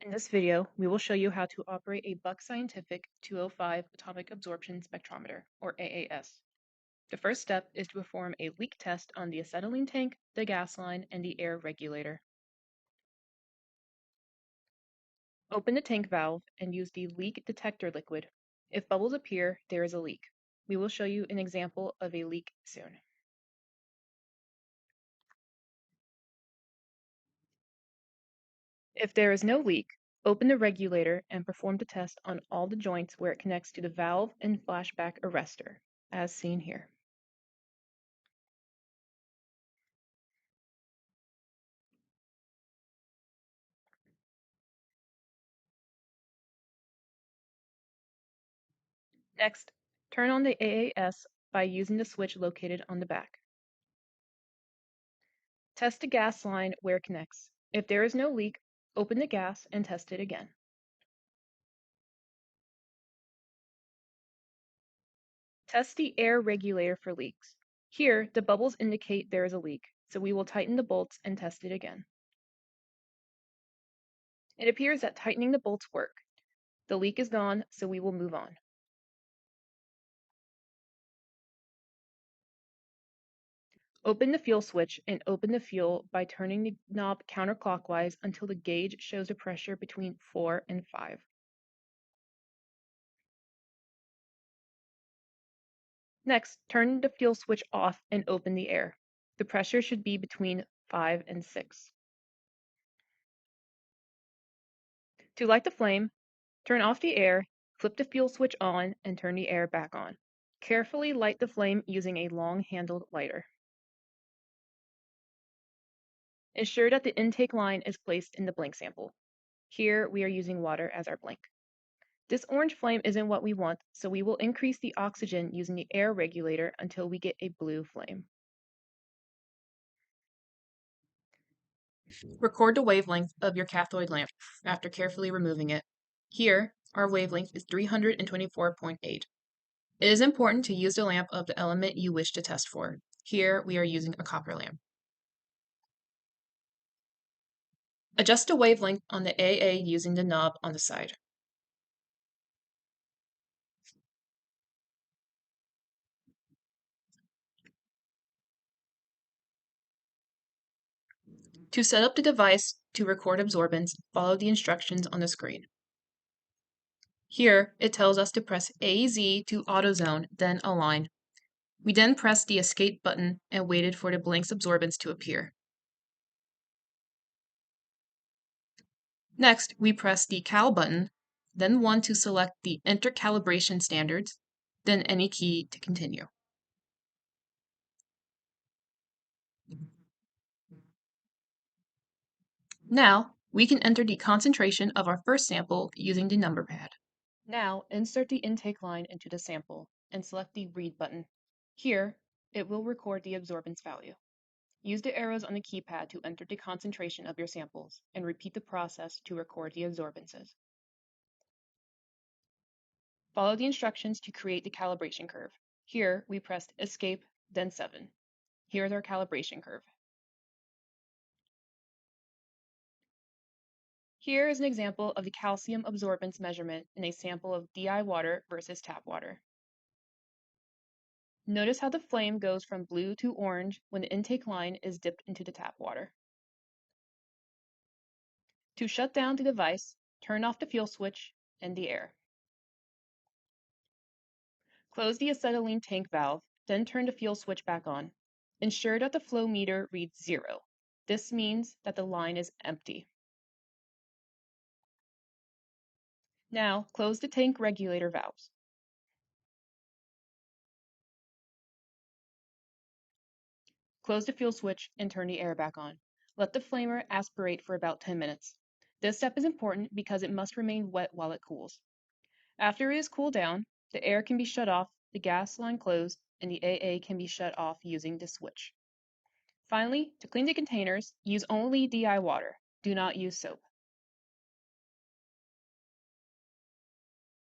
In this video, we will show you how to operate a Buck Scientific 205 Atomic Absorption Spectrometer, or AAS. The first step is to perform a leak test on the acetylene tank, the gas line, and the air regulator. Open the tank valve and use the leak detector liquid. If bubbles appear, there is a leak. We will show you an example of a leak soon. If there is no leak, open the regulator and perform the test on all the joints where it connects to the valve and flashback arrestor, as seen here. Next, turn on the AAS by using the switch located on the back. Test the gas line where it connects. If there is no leak, open the gas and test it again. Test the air regulator for leaks. Here, the bubbles indicate there is a leak, so we will tighten the bolts and test it again. It appears that tightening the bolts work. The leak is gone, so we will move on. Open the fuel switch and open the fuel by turning the knob counterclockwise until the gauge shows a pressure between 4 and 5. Next, turn the fuel switch off and open the air. The pressure should be between 5 and 6. To light the flame, turn off the air, flip the fuel switch on, and turn the air back on. Carefully light the flame using a long-handled lighter. Ensure that the intake line is placed in the blank sample. Here, we are using water as our blank. This orange flame isn't what we want, so we will increase the oxygen using the air regulator until we get a blue flame. Record the wavelength of your cathode lamp after carefully removing it. Here, our wavelength is 324.8. It is important to use the lamp of the element you wish to test for. Here, we are using a copper lamp. Adjust the wavelength on the AA using the knob on the side. To set up the device to record absorbance, follow the instructions on the screen. Here, it tells us to press AZ to AutoZone, then Align. We then pressed the Escape button and waited for the blank's absorbance to appear. Next, we press the Cal button, then 1 to select the Enter Calibration Standards, then any key to continue. Now, we can enter the concentration of our first sample using the number pad. Now, insert the intake line into the sample and select the Read button. Here, it will record the absorbance value. Use the arrows on the keypad to enter the concentration of your samples and repeat the process to record the absorbances. Follow the instructions to create the calibration curve. Here, we pressed Escape, then 7. Here is our calibration curve. Here is an example of the calcium absorbance measurement in a sample of DI water versus tap water. Notice how the flame goes from blue to orange when the intake line is dipped into the tap water. To shut down the device, turn off the fuel switch and the air. Close the acetylene tank valve, then turn the fuel switch back on. Ensure that the flow meter reads 0. This means that the line is empty. Now, close the tank regulator valves. Close the fuel switch and turn the air back on. Let the flamer aspirate for about 10 minutes. This step is important because it must remain wet while it cools. After it is cooled down, the air can be shut off, the gas line closed, and the AA can be shut off using the switch. Finally, to clean the containers, use only DI water. Do not use soap.